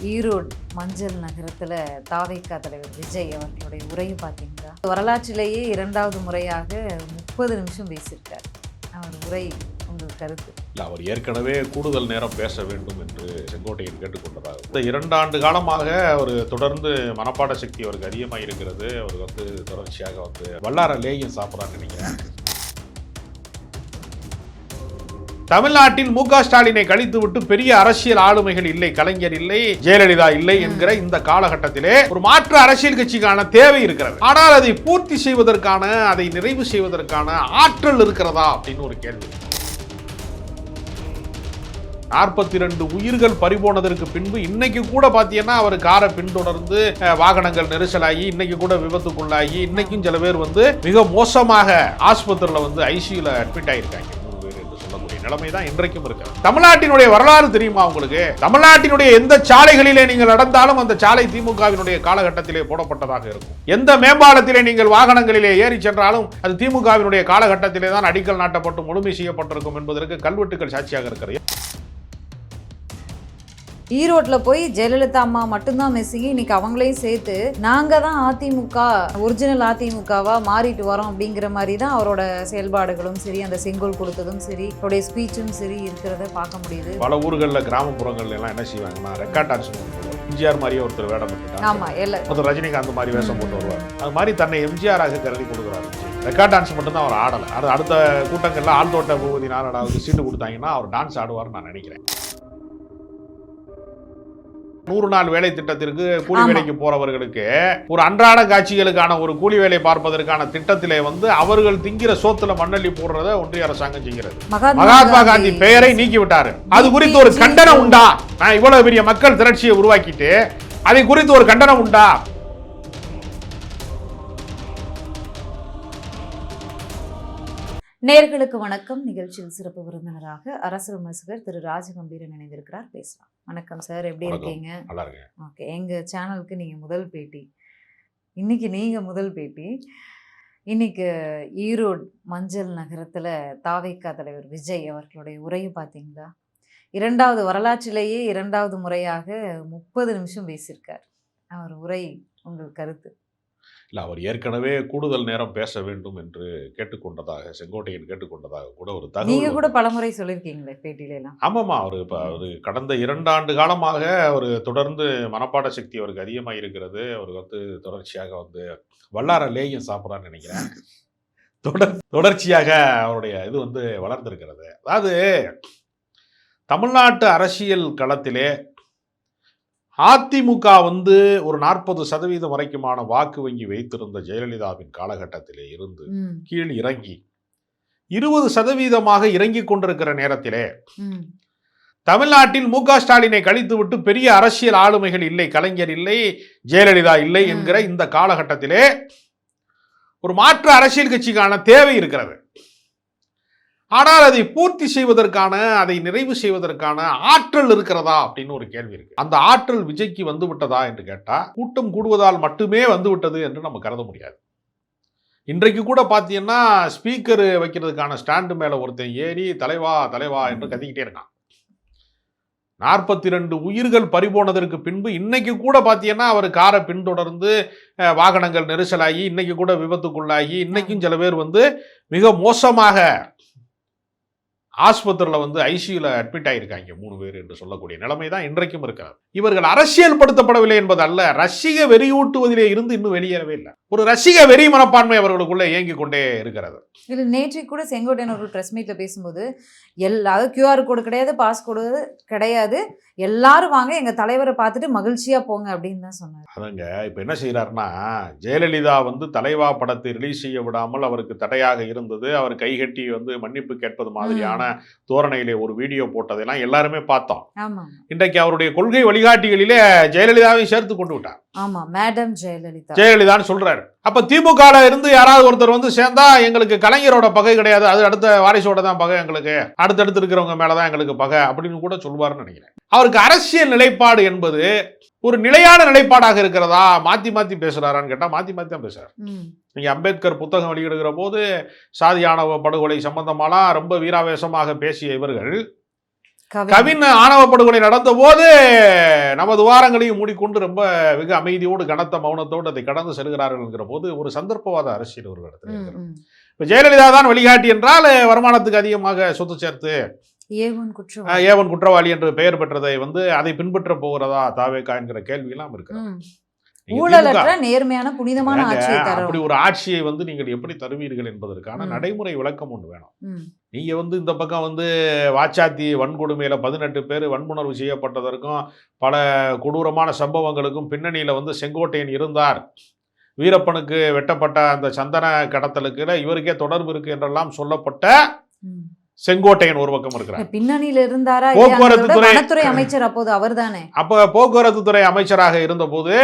ஈரோடு மஞ்சள் நகரத்தில் தாவேகா தலைவர் விஜய் அவர்களுடைய உரையை பார்த்தீங்களா? வரலாற்றிலேயே 2வது முறையாக 30 நிமிஷம் பேசியிருக்கார். அவர் உரை உங்கள் கருத்து? இல்லை, அவர் ஏற்கனவே கூடுதல் நேரம் பேச வேண்டும் என்று செங்கோட்டையன் கேட்டுக்கொண்டதாக. இந்த 2 ஆண்டு காலமாக அவர் தொடர்ந்து மனப்பாட சக்தி அவருக்கு அதிகமாக இருக்கிறது. அவர் தொடர்ச்சியாக வல்லார லேகியம் சாப்பிட்றான்னு நினைக்கிறேன். தமிழ்நாட்டில் மு.க. ஸ்டாலினை கழித்துவிட்டு பெரிய அரசியல் ஆளுமைகள் இல்லை, கலைஞர் இல்லை, ஜெயலலிதா இல்லை என்கிற இந்த காலகட்டத்திலே ஒரு மாற்று அரசியல் கட்சிக்கான தேவை இருக்கிறது. ஆனால் அதை பூர்த்தி செய்வதற்கான, அதை நிறைவு செய்வதற்கான ஆற்றல் இருக்கிறதா அப்படின்னு ஒரு கேள்வி. 42 உயிர்கள் பறிபோனதற்கு பின்பு இன்னைக்கு கூட பாத்தீங்கன்னா அவர் காரை பின்தொடர்ந்து வாகனங்கள் நெரிசலாகி இன்னைக்கு கூட விபத்துக்குள்ளாகி இன்னைக்கும் சில பேர் மிக மோசமாக ஆஸ்பத்திரியில ஐசியூல அட்மிட் ஆயிருக்காங்க. நிலைமைதான் இன்றைக்கும் இருக்கு. தமிழ்நாட்டினுடைய வரலாறு தெரியுமா உங்களுக்கு? தமிழ்நாட்டினுடைய எந்த சாலைகளிலே நீங்கள் நடந்தாலும் அந்த சாலை திமுகவினுடைய காலகட்டத்திலே போடப்பட்டதாக இருக்கும். எந்த மேம்பாலத்திலே நீங்கள் வாகனங்களிலே ஏறி சென்றாலும் அது திமுகவினுடைய காலகட்டத்திலே தான் அடிக்கல் நாட்டப்பட்டு முழுமை செய்யப்பட்டிருக்கும் என்பதற்கு கல்வெட்டுகள் சாட்சியாக இருக்கிறது. ஈரோட்டில் போய் ஜெயலலிதா அம்மா மட்டும்தான் மிஸ்ஸிங், இன்னைக்கு அவங்களையும் சேர்த்து நாங்கள் தான் அதிமுக, ஒரிஜினல் அதிமுகவா மாறிட்டு வரோம் அப்படிங்கிற மாதிரி தான் அவரோட செயல்பாடுகளும் சரி, அந்த செங்கோல் கொடுத்ததும் சரி, அவருடைய ஸ்பீச்சும் சரி இருக்கிறத பார்க்க முடியுது. பல ஊர்களில் கிராமப்புறங்கள்ல எல்லாம் என்ன செய்வாங்கன்னா ரெக்கார்ட் டான்ஸ் எம்ஜிஆர் மாதிரியே ஒருத்தர் வேடம் போட்டுட்டாங்க. ஆமா, ஒருத்தர் ரஜினிகாந்த் மாதிரி வேஷம் போட்டு வருவார். அது மாதிரி தன்னை எம்ஜிஆர் ஆக கருதி கொடுக்குறாரு. ரெக்கார்ட் டான்ஸ் மட்டும்தான் அவர் ஆடலை. அடுத்த கூட்டங்கள்ல ஆழ்தோட்ட பூபதி நாராயணாவுக்கு சீட்டு கொடுத்தாங்கன்னா அவர் டான்ஸ் ஆடுவார்னு நான் நினைக்கிறேன். 100 நாள் வேலை திட்டத்திற்கு கூலி வேலைக்கு போறவர்களுக்கு ஒரு அன்றாட காட்சிகளுக்கான ஒரு கூலி வேலை பார்ப்பதற்கான திட்டத்திலே அவர்கள் திங்கிற சோத்துல மண்ணள்ளி போடுறத ஒன்றிய அரசாங்கம் செய்கிறது. மகாத்மா காந்தி பெயரை நீக்கி விட்டாரு. அது குறித்து ஒரு கண்டனம் உண்டா? நான் இவ்வளவு பெரிய மக்கள் திரட்சியை உருவாக்கிட்டு அதை குறித்து ஒரு கண்டனம் உண்டா? நேயர்களுக்கு வணக்கம். நிகழ்ச்சியில் சிறப்பு விருந்தினராக அரசு விமர்சகர் திரு ராஜகம்பீரன் இணைந்திருக்கிறார். பேசலாம். வணக்கம் சார், எப்படி இருக்கீங்க? ஓகே, எங்க சேனலுக்கு நீங்க முதல் பேட்டி. இன்னைக்கு முதல் பேட்டி. இன்னைக்கு ஈரோடு மஞ்சள் நகரத்துல தாவேகா தலைவர் விஜய் அவர்களுடைய உரையை பார்த்தீங்களா? 2வது வரலாற்றிலேயே 2வது முறையாக 30 நிமிஷம் பேசியிருக்கார். அவர் உரை உங்கள் கருத்து? இல்லை, அவர் ஏற்கனவே கூடுதல் நேரம் பேச வேண்டும் என்று கேட்டுக்கொண்டதாக செங்கோட்டையன் கேட்டுக்கொண்டதாக கூட ஒரு தகவல். நீங்க கூட பலமுறை சொல்லியிருக்கீங்களே பேட்டியில. ஆமாம்மா, அவர் கடந்த 2 ஆண்டு காலமாக அவர் தொடர்ந்து மனப்பாட சக்தி அவருக்கு அதிகமாக இருக்கிறது. அவர் தொடர்ச்சியாக வல்லார லேகியம் சாப்பிட்றான்னு நினைக்கிறேன். தொடர்ச்சியாக அவருடைய இது வளர்ந்திருக்கிறது. அதாவது தமிழ்நாட்டு அரசியல் களத்திலே அதிமுக ஒரு 40% வரைக்குமான வாக்கு வங்கி வைத்திருந்த ஜெயலலிதாவின் காலகட்டத்திலே இருந்து கீழ் இறங்கி 20% இறங்கிக் கொண்டிருக்கிற நேரத்திலே தமிழ்நாட்டில் மு.க. ஸ்டாலினை கழித்துவிட்டு பெரிய அரசியல் ஆளுமைகள் இல்லை, கலைஞர் இல்லை, ஜெயலலிதா இல்லை என்கிற இந்த காலகட்டத்திலே ஒரு மாற்று அரசியல் கட்சிக்கான தேவை இருக்கிறது. ஆனால் அதை பூர்த்தி செய்வதற்கான, அதை நிறைவு செய்வதற்கான ஆற்றல் இருக்கிறதா அப்படின்னு ஒரு கேள்வி இருக்கு. அந்த ஆற்றல் விஜய்க்கு விட்டதா என்று கேட்டா கூட்டம் கூடுவதால் மட்டுமே விட்டது என்று நம்ம கருத முடியாது. இன்றைக்கு கூட பார்த்தீங்கன்னா ஸ்பீக்கர் வைக்கிறதுக்கான ஸ்டாண்டு மேல ஒருத்தன் ஏறி தலைவா தலைவா என்று கத்திக்கிட்டே இருக்கான். 42 உயிர்கள் பறிபோனதற்கு பின்பு இன்னைக்கு கூட பார்த்தீங்கன்னா அவர் காரை பின்தொடர்ந்து வாகனங்கள் நெரிசலாகி இன்னைக்கு கூட விபத்துக்குள்ளாகி இன்னைக்கும் சில பேர் மிக மோசமாக ஆஸ்பத்திரியில ஐசியூல அட்மிட் ஆயிருக்காங்க 3 பேர் என்று சொல்லக்கூடிய நிலைமைதான் இன்றைக்கும் இருக்கிறது. இவர்கள் அரசியல் படுத்தப்படவில்லை என்பது அல்ல, ரசிக வெறியூட்டுவதிலே இருந்து இன்னும் வெளியேறவே இல்லை. ஒரு ரசிக வெறி மனப்பான்மை அவர்களுக்குள்ள இயங்கிக் கொண்டே இருக்கிறது. இது நேற்று கூட செங்கோட்டையன் ஒரு பிரஸ் மீட்ல பேசும்போது எல்லாரும் QR கோடு கிடையாது, பாஸ் கோடு கிடையாது, எல்லாரும் வாங்க எங்க தலைவரை பார்த்துட்டு மகிழ்ச்சியா போங்க அப்படின்னு தான் சொன்னார். அதங்க இப்ப என்ன செய்யறாருன்னா, ஜெயலலிதா தலைவா படத்தை ரிலீஸ் செய்ய விடாமல் அவருக்கு தடையாக இருந்தது. அவர் கைகட்டி மன்னிப்பு கேட்பது மாதிரியான தோரணையிலே ஒரு வீடியோ போட்டதெல்லாம் எல்லாருமே பார்த்தோம். இன்றைக்கு அவருடைய கொள்கை வழிகாட்டிகளிலே ஜெயலலிதாவையும் சேர்த்து கொண்டு விட்டார். ஆமா, மேடம் ஜெயலலிதான்னு சொல்றாரு. அப்ப திமுக இருந்து யாராவது ஒருத்தர் சேர்ந்தா எங்களுக்கு கலைஞரோட பகை கிடையாது, அது அடுத்த வாரிசோட தான் பகை, எங்களுக்கு அடுத்தடுத்து இருக்கிறவங்க மேலதான் எங்களுக்கு பகை அப்படின்னு கூட சொல்வாருன்னு நினைக்கிறேன். அவருக்கு அரசியல் நிலைப்பாடு என்பது ஒரு நிலையான நிலைப்பாடாக இருக்கிறதா, மாத்தி மாத்தி பேசுறாரான்னு கேட்டா மாத்தி மாத்தி தான் பேசுறாரு. நீங்க அம்பேத்கர் புத்தகம் வெளியிடுகிற போது சாதியானவ படுகொலை சம்பந்தமாலாம் ரொம்ப வீராவேசமாக பேசிய இவர்கள் கவின் ஆணவ படுகொலை நடந்த போது நமது வாரங்களையும் மூடிக்கொண்டு ரொம்ப மிக அமைதியோடு கனத்த மௌனத்தோடு அதை கடந்து செல்கிறார்கள் என்கிற போது ஒரு சந்தர்ப்பவாத அரசியல் ஒரு இடத்துல இருக்கிறது. இப்ப ஜெயலலிதா தான் வழிகாட்டி என்றால் வருமானத்துக்கு அதிகமாக சொத்து சேர்த்து ஏவன் குற்றவாளி என்று பெயர் பெற்றதை அதை பின்பற்ற போகிறதா தாவேகா என்கிற கேள்வி எல்லாம் இருக்கு. ஊழலற்ற நேர்மையான புனிதமான ஆட்சியை தர அப்படி ஒரு ஆட்சியை நீங்கள் எப்படி தருவீர்கள் என்பதற்கான நடைமுறை விளக்கம் ஒன்று வேணும். நீங்க இந்த பக்கம் வாச்சாத்தி வன்கொடுமையில 18 பேர் வன்புணர்வு செய்யப்பட்டதற்கும் பல கொடூரமான சம்பவங்களுக்கும் பின்னணியில செங்கோட்டையன் இருந்தார், வீரப்பனுக்கு வெட்டப்பட்ட அந்த சந்தன கடத்தலுக்கு இவருக்கே தொடர்பு இருக்கு என்றெல்லாம் சொல்லப்பட்ட செங்கோட்டையன் ஒரு பக்கம் இருக்கிறார். பின்னணியில இருந்தாரா? போக்குவரத்து துறை அமைச்சர் அப்போது அவர் தானே. அப்ப போக்குவரத்து துறை அமைச்சராக இருந்த போது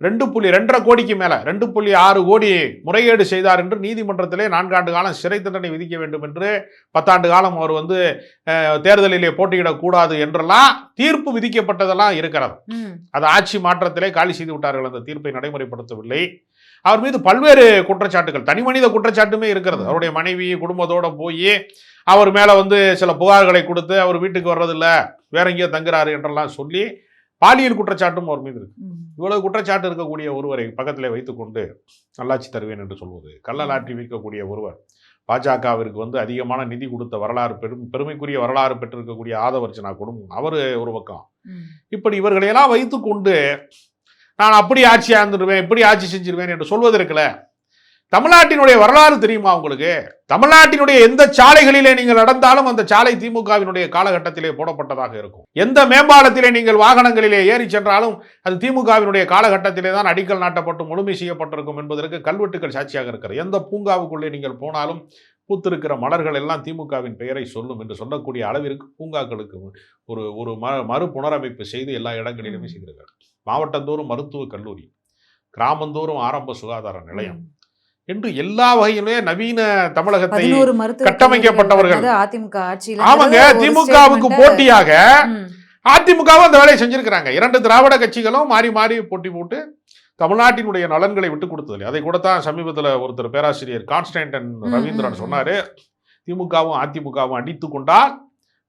2.2 கோடிக்கு மேல 2.6 கோடி முறைகேடு செய்தார் என்று நீதிமன்றத்திலே 4 ஆண்டு காலம் சிறை தண்டனை விதிக்க வேண்டும் என்று 10 ஆண்டு காலம் அவர் தேர்தலிலே போட்டியிடக்கூடாது என்றெல்லாம் தீர்ப்பு விதிக்கப்பட்டதெல்லாம் இருக்கிறது. அது ஆட்சி மாற்றத்திலே காலி செய்து விட்டார்கள், அந்த தீர்ப்பை நடைமுறைப்படுத்தவில்லை. அவர் மீது பல்வேறு குற்றச்சாட்டுகள், தனி மனித குற்றச்சாட்டுமே இருக்கிறது. அவருடைய மனைவி குடும்பத்தோட போய் அவர் மேல சில புகார்களை கொடுத்து அவர் வீட்டுக்கு வர்றதில்லை, வேற எங்கேயோ தங்குறாரு என்றெல்லாம் சொல்லி பாலியல் குற்றச்சாட்டும் அவர் மீது இருக்கு. இவ்வளவு குற்றச்சாட்டு இருக்கக்கூடிய ஒருவரை பக்கத்தில் வைத்துக்கொண்டு நல்லாட்சி தருவேன் என்று சொல்வது, கள்ளலாற்றி வைக்கக்கூடிய ஒருவர், பாஜகவிற்கு அதிகமான நிதி கொடுத்த வரலாறு, பெருமைக்குரிய வரலாறு பெற்றிருக்கக்கூடிய ஆதவர்ஜனா குடும்பம், அவர் ஒரு பக்கம். இப்படி இவர்களையெல்லாம் வைத்துக்கொண்டு நான் அப்படி ஆட்சி ஆழ்ந்துடுவேன், இப்படி ஆட்சி செஞ்சிருவேன் என்று சொல்வது இருக்குல்ல. தமிழ்நாட்டினுடைய வரலாறு தெரியுமா உங்களுக்கு? தமிழ்நாட்டினுடைய எந்த சாலைகளிலே நீங்கள் நடந்தாலும் அந்த சாலை திமுகவினுடைய காலகட்டத்திலே போடப்பட்டதாக இருக்கும். எந்த மேம்பாலத்திலே நீங்கள் வாகனங்களிலே ஏறி சென்றாலும் அது திமுகவினுடைய காலகட்டத்திலே தான் அடிக்கல் நாட்டப்பட்டு முழுமை செய்யப்பட்டிருக்கும் என்பதற்கு கல்வெட்டுகள் சாட்சியாக இருக்கிறது. எந்த பூங்காவுக்குள்ளே நீங்கள் போனாலும் பூத்திருக்கிற மலர்கள் எல்லாம் திமுகவின் பெயரை சொல்லும் என்று சொல்லக்கூடிய அளவிற்கு பூங்காக்களுக்கு ஒரு மறு புனரமைப்பு செய்து எல்லா இடங்களிலுமே செய்திருக்கிறார். மாவட்டந்தோறும் மருத்துவக் கல்லூரி, கிராமந்தோறும் ஆரம்ப சுகாதார நிலையம் என்று எல்லா வகையிலே நவீன தமிழகத்தை கட்டமைக்கப்பட்டவர்கள் அதிமுக ஆட்சியில். ஆமாங்க, திமுகவுக்கு போட்டியாக அதிமுகவும் அந்த வேலையை செஞ்சிருக்கிறாங்க. 2 திராவிட கட்சிகளும் மாறி மாறி போட்டி போட்டு தமிழ்நாட்டினுடைய நலன்களை விட்டு கொடுத்ததில்லை. அதை கூட தான் சமீபத்தில் ஒருத்தர் பேராசிரியர் கான்ஸ்டன்டைன் ரவீந்திரன் சொன்னாரு, திமுகவும் அதிமுகவும் அடித்து கொண்டால்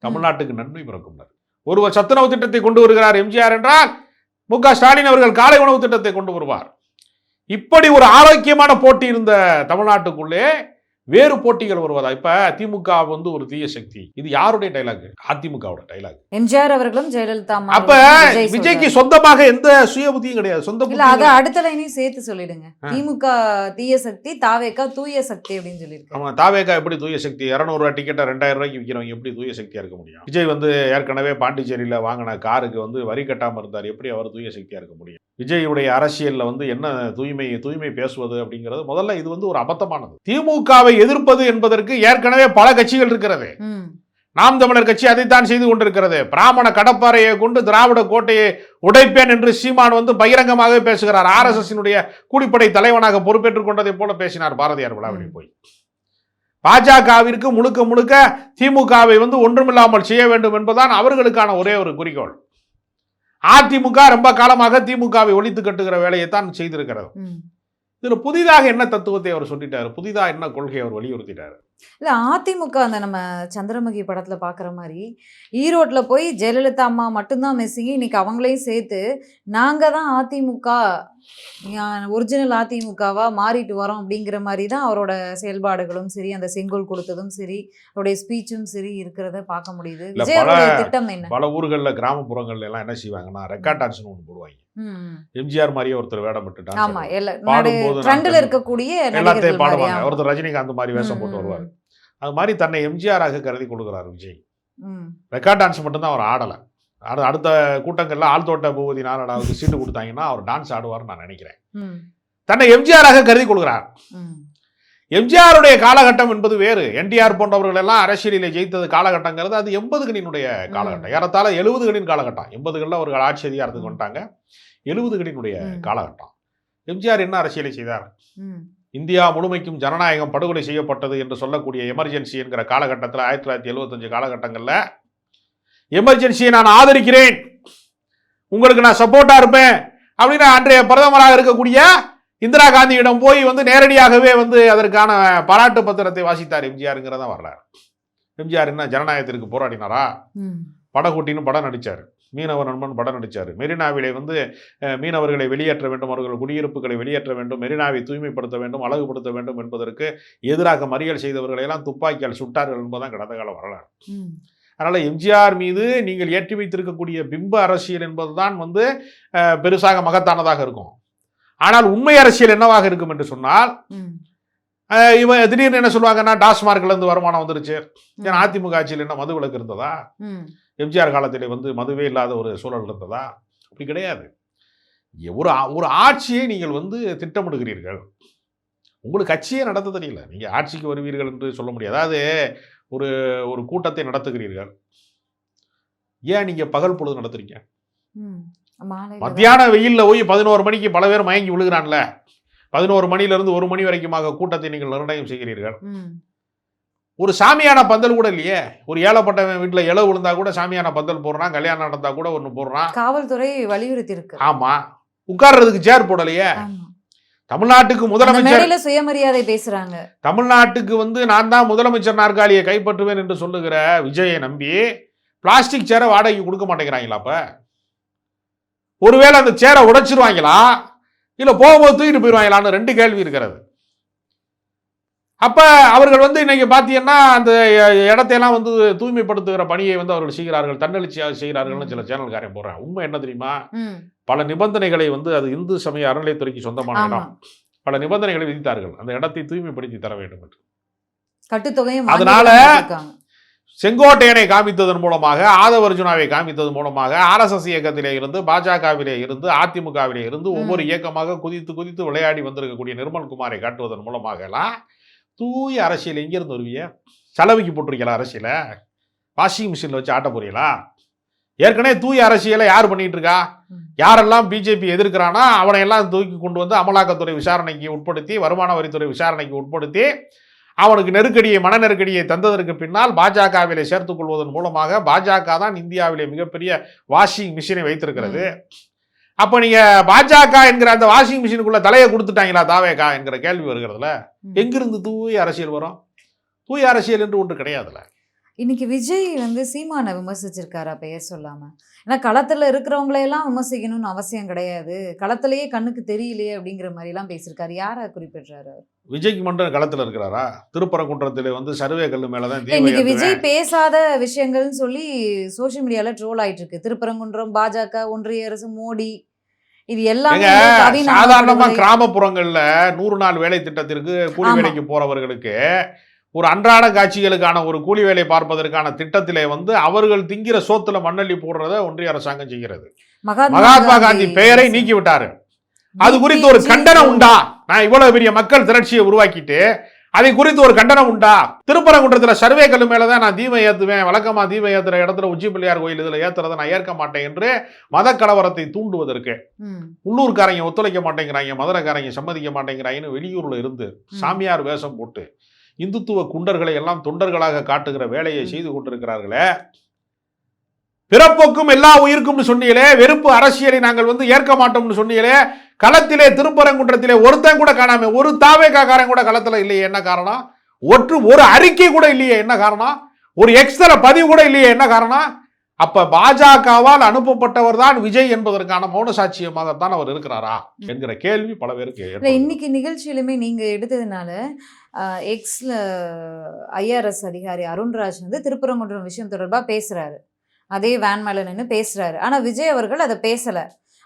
தமிழ்நாட்டுக்கு நன்மை பிறக்கும். ஒருவர் சத்துணவு திட்டத்தை கொண்டு வருகிறார் எம்ஜிஆர் என்றால் மு.க. ஸ்டாலின் அவர்கள் காலை உணவு திட்டத்தை கொண்டு வருவார். இப்படி ஒரு ஆரோக்கியமான போட்டி இருந்த தமிழ்நாட்டுக்குள்ளே வேறு போட்டிகள் வருவதா? இப்ப திமுக ஒரு தீய சக்தி, இது யாருடைய டைலாக்? அதிமுகவோட டைலாக். எம்ஜிஆர் அவர்களும் ஜெயலலிதா. அப்ப விஜய்க்கு சொந்தமாக எந்த சுய புத்தியும் கிடையாது. சொந்த இல்ல, அத அடுத்த லைனையும் சேர்த்து சொல்லிடுங்க. திமுக தீய சக்தி, தாவேகா தூய சக்தி அப்படின்னு சொல்லிருக்காங்க. ஆமா, தாவேகா எப்படி தூய சக்தி? 200 ரூபாய் டிக்கெட்டை 2000 ரூபாய்க்கு விற்கிறவங்க எப்படி தூய சக்தியா இருக்க முடியும்? விஜய் ஏற்கனவே பாண்டிச்சேரியில வாங்கின காருக்கு வரி கட்டாம இருந்தார், எப்படி அவர் தூய சக்தியா இருக்க முடியும்? விஜயுடைய அரசியல்ல என்ன தூய்மை பேசுவது அப்படிங்கிறது முதல்ல இது ஒரு அபத்தமானது. திமுகவை எதிர்ப்பது என்பதற்கு ஏற்கனவே பல கட்சிகள் இருக்கிறது. நாம் தமிழர் கட்சி அதைத்தான் செய்து கொண்டிருக்கிறது. பிராமண கடப்பாறையை கொண்டு திராவிட கோட்டையை உடைப்பேன் என்று சீமான் பகிரங்கமாக பேசுகிறார். RSS கூலிப்படை தலைவனாக பொறுப்பேற்றுக் கொண்டதை போல பேசினார் பாரதியார் விழாவில் போய். பாஜகவிற்கு முழுக்க முழுக்க திமுகவை ஒன்றுமில்லாமல் செய்ய வேண்டும் என்பதுதான் அவர்களுக்கான ஒரே ஒரு குறிக்கோள். அதிமுக ரொம்ப காலமாக திமுகவை ஒழித்து கட்டுகிற வேலையைத்தான் செய்திருக்கிறது. இதுல புதிதாக என்ன தத்துவத்தை அவர் சொல்லிட்டாரு? புதிதாக என்ன கொள்கையை அவர் வலியுறுத்திட்டாரு? இல்ல, அதிமுக அந்த நம்ம சந்திரமுகி படத்துல பாக்குற மாதிரி ஈரோட்ல போய் ஜெயலலிதா அம்மா மட்டும்தான் மெஸ்ஸிங்க, இன்னைக்கு அவங்களையும் சேர்த்து நாங்க தான் அதிமுக, ஒரிஜினல் அதிமுகவா மாறிட்டு வரோம் அப்படிங்கிற மாதிரி தான் அவரோட செயல்பாடுகளும் சரி, அந்த செங்கோல் கொடுத்ததும் சரி, அவருடைய ஸ்பீச்சும் சரி இருக்கிறத பார்க்க முடியுது. விஜயோட திட்டம் என்ன? பல ஊர்கள்ல கிராமப்புறங்கள்ல எல்லாம் என்ன செய்வாங்கன்னா ரெக்கார்ட் டான்ஸ் ஒன்று போடுவாங்க. எம்ஜிஆர் மாதிரியே ஒருத்தர் வேடம் போட்டு ஆமா, ட்ரெண்ட்ல இருக்கக்கூடிய எல்லாத்தையும் பாடுவாங்க. ஒருத்தர் ரஜினிகாந்த் மாதிரி வேஷம் போட்டு வருவார். அது மாதிரி தன்னை எம்ஜிஆராக கருதி கொடுக்கிறார் விஜய். ரெக்கார்ட் டான்ஸ் மட்டும்தான் அவர் ஆடலை. அடுத்த கூட்டங்கள்ல ஆழ்தோட்ட பூபதி நாராயணாவுக்கு சீட்டு கொடுத்தாங்கன்னா அவர் டான்ஸ் ஆடுவார்னு நான் நினைக்கிறேன். தன்னை எம்ஜிஆராக கருதி கொடுக்கிறார். எம்ஜிஆருடைய காலகட்டம் என்பது வேறு. என்டிஆர் போன்றவர்கள் எல்லாம் அரசியலில் ஜெயித்தது காலகட்டங்கிறது அது 80களினுடைய காலகட்டம். ஏறத்தாழ 70களின் காலகட்டம். 80களில் அவர்கள் ஆட்சி அதிகாரத்துக்கு வந்துட்டாங்க. 70களினுடைய காலகட்டம். எம்ஜிஆர் என்ன அரசியலை செய்தார்? இந்தியா முழுமைக்கும் ஜனநாயகம் படுகொலை செய்யப்பட்டது என்று சொல்லக்கூடிய எமர்ஜென்சி என்கிற காலகட்டத்தில் 1975 காலகட்டங்களில் எமர்ஜென்சியை நான் ஆதரிக்கிறேன், உங்களுக்கு நான் சப்போர்ட்டா இருப்பேன் அப்படின்னு அன்றைய பிரதமராக இருக்கக்கூடிய இந்திரா காந்தியிடம் போய் நேரடியாகவே அதற்கான பாராட்டு பத்திரத்தை வாசித்தார் எம்ஜிஆருங்கிறத வரலாறு. எம்ஜிஆர் என்ன ஜனநாயகத்திற்கு போராடினாரா? படகோட்டின்னு படம் நடித்தார், மீனவ நண்பன் படம் நடித்தார். மெரினாவிலே வந்து மீனவர்களை வெளியேற்ற வேண்டும், அவர்கள் குடியிருப்புகளை வெளியேற்ற வேண்டும், மெரினாவை தூய்மைப்படுத்த வேண்டும், அழகுபடுத்த வேண்டும் என்பதற்கு எதிராக மறியல் செய்தவர்களையெல்லாம் துப்பாக்கியால் சுட்டார்கள் என்பதுதான் கடந்த கால வரலாறு. அதனால் எம்ஜிஆர் மீது நீங்கள் ஏற்றி வைத்திருக்கக்கூடிய பிம்ப அரசியல் என்பதுதான் வந்து பெருசாக மகத்தானதாக இருக்கும். ஆனால் உண்மை அரசியல் என்னவாக இருக்கும் என்று சொன்னால், இவன் திடீர்னு என்ன சொல்லுவாங்கன்னா டாஸ்மார்க்ல இருந்து வருமானம் வந்துருச்சு. ஏன்னா அதிமுக ஆட்சியில் என்ன மது விலக்கு இருந்ததா? எம்ஜிஆர் காலத்திலே வந்து மதுவே இல்லாத ஒரு சூழல் இருந்ததா? அப்படி கிடையாது. ஒரு ஆட்சியை நீங்கள் வந்து திட்டமிடுகிறீர்கள், உங்களுக்கு கட்சியே நடத்த தெரியல, நீங்கள் ஆட்சிக்கு வருவீர்கள் என்று சொல்ல முடியாது. அதாவது ஒரு கூட்டத்தை நடத்துகிறீர்கள், ஏன் நீங்கள் பகல் பொழுது நடத்துறீங்க? மத்தியான வெயில்ல போய் 11 மணிக்கு பல பேர் மயங்கி விழுகிறான்ல, 11 மணிலிருந்து 1 மணி வரைக்குமாக கூட்டத்தை நீங்கள் நிர்ணயம் செய்கிறீர்கள். ஒரு சாமியான பந்தல் கூட இல்லையே. ஒரு ஏழைப்பட்டவன் வீட்டில் இளவு விழுந்தா கூட சாமியான பந்தல் போடுறான், கல்யாணம் நடந்தா கூட ஒன்று போடுறான். காவல்துறை வலியுறுத்தி இருக்கு. ஆமா, உட்கார்றதுக்கு சேர் போடலையே. தமிழ்நாட்டுக்கு முதலமைச்சர் சுயமரியாதை பேசுறாங்க. தமிழ்நாட்டுக்கு வந்து நான் தான் முதலமைச்சர் நாற்காலியை கைப்பற்றுவேன் என்று சொல்லுகிற விஜயை நம்பி பிளாஸ்டிக் சேரை வாடகைக்கு கொடுக்க மாட்டேங்கிறாங்களா? அப்ப ஒருவேளை அந்த சேரை உடைச்சிருவாங்களா, இல்ல போகும்போது தூக்கிட்டு போயிடுவாங்களான்னு 2 கேள்வி இருக்கிறது. அப்ப அவர்கள் வந்து இன்னைக்கு பாத்தீங்கன்னா அந்த இடத்தையெல்லாம் வந்து தூய்மைப்படுத்துகிற பணியை வந்து அவர்கள் செய்கிறார்கள், தன்னெழுச்சியாக செய்கிறார்கள்னு சில சேனல்காரன் போடுறாங்க. உண்மை என்ன தெரியுமா? பல நிபந்தனைகளை வந்து அது இந்து சமய அறநிலையத்துறைக்கு சொந்தமான இடம், பல நிபந்தனைகளை விதித்தார்கள், அந்த இடத்தை தூய்மைப்படுத்தி தர வேண்டும் என்று. கட்டுத்தொகையும் அதனால செங்கோட்டையனை காமித்ததன் மூலமாக, ஆதவர்ஜுனாவை காமித்ததன் மூலமாக RSS இயக்கத்திலே இருந்து, பாஜகவிலே இருந்து, அதிமுகவிலே இருந்து ஒவ்வொரு இயக்கமாக குதித்து குதித்து விளையாடி வந்திருக்கக்கூடிய நிர்மல்குமாரை காட்டுவதன் மூலமாக எல்லாம் தூய அரசியல் எங்கிருந்து வருவிய? செலவுக்கு போட்டிருக்கீங்களா அரசியலை? வாஷிங் மிஷினில் வச்சு ஆட்ட போறீங்களா? ஏற்கனவே தூய அரசியலை யார் பண்ணிட்டு இருக்கா? யாரெல்லாம் பிஜேபி எதிர்க்கிறானா அவனை எல்லாம் தூக்கி கொண்டு வந்து அமலாக்கத்துறை விசாரணைக்கு உட்படுத்தி, வருமான வரித்துறை விசாரணைக்கு உட்படுத்தி, அவனுக்கு நெருக்கடியை, மன நெருக்கடியை தந்ததற்கு பின்னால் பாஜகவிலே சேர்த்துக் கொள்வதன் மூலமாக பாஜக தான் இந்தியாவிலே மிகப்பெரிய வாஷிங் மிஷினை வைத்திருக்கிறது. அப்ப நீங்க பாஜக என்கிற அந்த வாஷிங் மிஷினுக்குள்ள தலையை கொடுத்துட்டாங்களா தாவேகா என்கிற கேள்வி வருகிறதுல. எங்கிருந்து தூய அரசியல் வரும்? தூய அரசியல் என்று ஒன்று கிடையாதுல. இன்னைக்கு விஜய் வந்து சீமானை விமர்சிச்சிருக்காரா பெயர் சொல்லாம? ஏன்னா களத்துல இருக்கிறவங்களையெல்லாம் விமர்சிக்கணும்னு அவசியம் கிடையாது, களத்திலேயே கண்ணுக்கு தெரியலையே அப்படிங்கிற மாதிரி எல்லாம் பேசியிருக்காரு. யாரை குறிப்பிடுறாரு? விஜய்க்கு மட்டும் களத்துல இருக்கிறாரா? திருப்பரங்குன்றத்திலே வந்து சர்வே கல்லு மேலதான் இன்னைக்கு விஜய் பேசாத விஷயங்கள்னு சொல்லி சோசியல் மீடியால ட்ரோல் ஆயிட்டு இருக்கு. திருப்பரங்குன்றம், பாஜக, ஒன்றிய அரசு, மோடி, இது எல்லாமே சாதாரணமா கிராமப்புறங்கள்ல 100 நாள் வேலை திட்டத்திற்கு கூலி வேலைக்கு போறவர்களுக்கு ஒரு அன்றாட காட்சிகளுக்கான ஒரு கூலி வேலை பார்ப்பதற்கான திட்டத்திலே வந்து அவர்கள் திங்கிற சோத்துல மண்ணள்ளி போடுறத ஒன்றிய அரசாங்கம் செய்கிறது. மகாத்மா காந்தி பெயரை நீக்கி விட்டாரு. அது குறித்து ஒரு கண்டனம் உண்டா? நான் இவ்வளவு பெரிய மக்கள் திரட்சியை உருவாக்கிட்டு அதை குறித்து ஒரு கண்டனம் உண்டா? திருப்பரங்குன்றத்துல சர்வே கல்லு மேலதான் நான் தீபம் ஏத்துவேன், வழக்கமா தீபம் ஏத்துற இடத்துல உச்சி பிள்ளையார் கோயில் இதுல ஏத்துறதை நான் ஏற்க மாட்டேன் என்று மத கலவரத்தை தூண்டுவதற்கு உள்ளூர்காரங்க ஒத்துழைக்க மாட்டேங்கிறாங்க, மதுரைக்காரங்க சம்மதிக்க மாட்டேங்கிறாங்கன்னு வெளியூர்ல இருந்து சாமியார் வேஷம் போட்டு இந்துத்துவ குண்டர்களை எல்லாம் தொண்டர்களாக காட்டுகிற வேலையை செய்து கொண்டிருக்கிறார்களே. பிறப்போக்கும் எல்லா உயிருக்கும் சொன்னீங்களே, வெறுப்பு அரசியலை நாங்கள் வந்து ஏற்க மாட்டோம்னு சொன்னீங்களே, களத்திலே திருப்பரங்குன்றத்திலே ஒருத்தன் கூட காணாம, ஒரு தாவேக்காரன் கூட களத்துல இல்லையே, என்ன காரணம்? ஒரு அறிக்கை கூட இல்லையே, என்ன காரணம்? ஒரு எக்ஸ்ட்ரா பதிவு கூட இல்லையே, என்ன காரணம்? அப்ப பாஜகவால் அனுப்பப்பட்டவர் தான் விஜய் என்பதற்கான மௌன சாட்சியமாகத்தான் அவர் இருக்கிறாரா என்கிற கேள்வி பல பேருக்கு. இன்னைக்கு நிகழ்ச்சியிலுமே நீங்க எடுத்ததுனால எக்ஸ்ல IRS அதிகாரி அருண்ராஜ் வந்து திருப்பரங்குன்றம் விஷயம் தொடர்பா பேசுறாரு, அதே வேன் மேல நின்று பேசுறாரு. ஆனா விஜய் அவர்கள் அதை பேசல.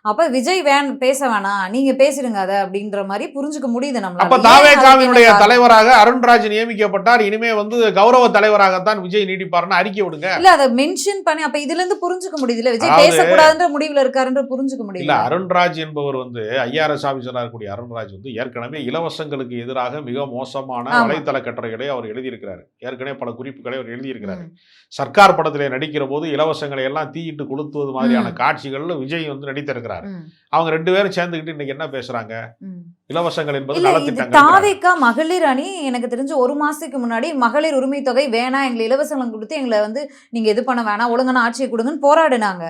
அப்ப விஜய் பேச வேணாம், நீங்க பேசிடுங்க அதை அப்படின்ற மாதிரி புரிஞ்சுக்க முடியுது நம்மளால. அப்ப தாவேகாவினுடைய தலைவராக அருண்ராஜ் நியமிக்கப்பட்டார், இனிமே வந்து கௌரவ தலைவராகத்தான் விஜய் நீடிப்பார்னு அறிக்கை விடுங்க. இல்ல அதை மென்ஷன் பண்ணி அப்ப இதுல இருந்து புரிஞ்சுக்க முடியுது இல்ல, விஜய் பேசக்கூடாதுன்ற முடிவுல இருக்காருன்ற புரிஞ்சுக்க முடியல. இல்ல, அருண்ராஜ் என்பவர் வந்து IRS ஆபீசரா இருக்கக்கூடிய அருண்ராஜ் வந்து ஏற்கனவே இலவசங்களுக்கு எதிராக மிக மோசமான வலைத்தள கட்டுரைகளை அவர் எழுதியிருக்கிறார். ஏற்கனவே பல குறிப்புகளை அவர் எழுதியிருக்கிறார். சர்க்கார் படத்திலே நடிக்கிற போது இலவசங்களை எல்லாம் தீயிட்டு கொளுத்துவது மாதிரியான காட்சிகள்ல விஜய் வந்து நடித்திருக்கிறார். அவங்க 2 பேரும் சேர்ந்துக்கிட்டு இன்னைக்கு என்ன பேசுறாங்க? இலவசங்கள் என்பது நலத்திட்டங்கள். தாவேகா மகளிர் அணி எனக்கு தெரிஞ்சு 1 மாசத்துக்கு முன்னாடி மகளிர் உரிமை தொகை வேணாம், எங்களை இலவசங்கள் கொடுத்து எங்களை வந்து நீங்க இது பண்ண வேணாம், ஒழுங்கான ஆட்சியை கொடுங்கன்னு போராடினாங்க.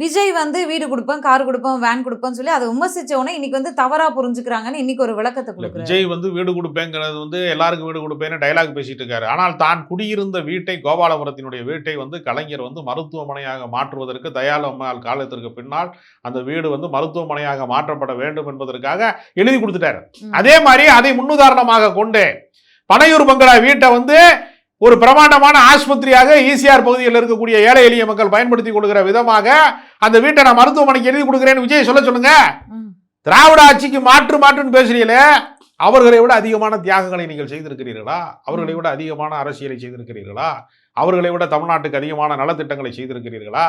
விஜய் வந்து வீடு கொடுப்பேன், கார் கொடுப்பேன், வேன் கொடுப்பேன்னு சொல்லி அதை விமர்சிச்ச உடனே இன்னைக்கு வந்து தவறா புரிஞ்சுக்கிறாங்கன்னு இன்னைக்கு ஒரு விளக்கத்தை கொடுக்குறாரு. விஜய் வந்து வீடு கொடுப்பேங்கிறது வந்து எல்லாருக்கும் வீடு கொடுப்பேன்னு டைலாக் பேசிட்டு இருக்காரு. ஆனால் தான் குடியிருந்த வீட்டை, கோபாலபுரத்தினுடைய வீட்டை வந்து கலைஞர் வந்து மருத்துவமனையாக மாற்றுவதற்கு தயாளு அம்மாள் காலத்திற்கு பின்னால் அந்த வீடு வந்து மருத்துவமனையாக மாற்றப்பட வேண்டும் என்பதற்காக எழுதி கொடுத்துட்டாரு. அதே மாதிரி அதை முன்னுதாரணமாக கொண்டு பனையூர் பங்களா வீட்டை வந்து ஒரு பிரமாண்டமான ஆஸ்பத்திரியாக ஈசிஆர் பகுதியில் இருக்கக்கூடிய ஏழை எளிய மக்கள் பயன்படுத்தி கொடுக்கிற விதமாக அந்த வீட்டை நான் மருத்துவமனைக்கு எழுதி கொடுக்குறேன்னு விஜய் சொல்லுங்க. திராவிட ஆட்சிக்கு மாற்றுன்னு பேசுறீங்களே, அவர்களை விட அதிகமான தியாகங்களை நீங்கள் செய்திருக்கிறீர்களா? அவர்களை விட அதிகமான அரசியலை செய்திருக்கிறீர்களா? அவர்களை விட தமிழ்நாட்டுக்கு அதிகமான நலத்திட்டங்களை செய்திருக்கிறீர்களா?